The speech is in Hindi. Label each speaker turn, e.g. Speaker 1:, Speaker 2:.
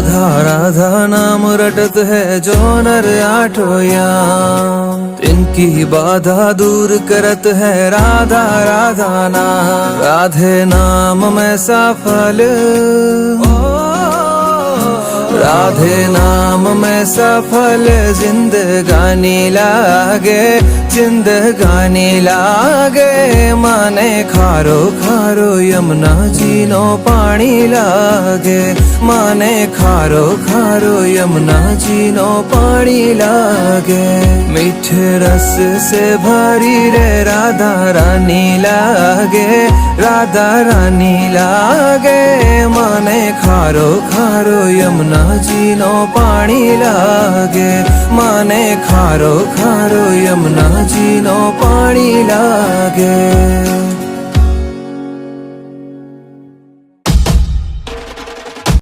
Speaker 1: राधा राधा नाम रटत है जो नर आठों याम, इनकी बाधा दूर करत है राधा राधा नाम। राधे नाम में सफल, राधे नाम में सफल जिंदगानी लागे, जिंदगानी लागे। माने खारो खारो यमुना जी नो पानी लागे, माने खारो खारो यमुना जी नो पानी लागे। मीठे रस से भरी रे राधा रानी लागे, राधा रानी लागे। माने खारो खारो यमुना जी नो पानी लागे, माने खारो खारो यमुना जी नो पानी लागे।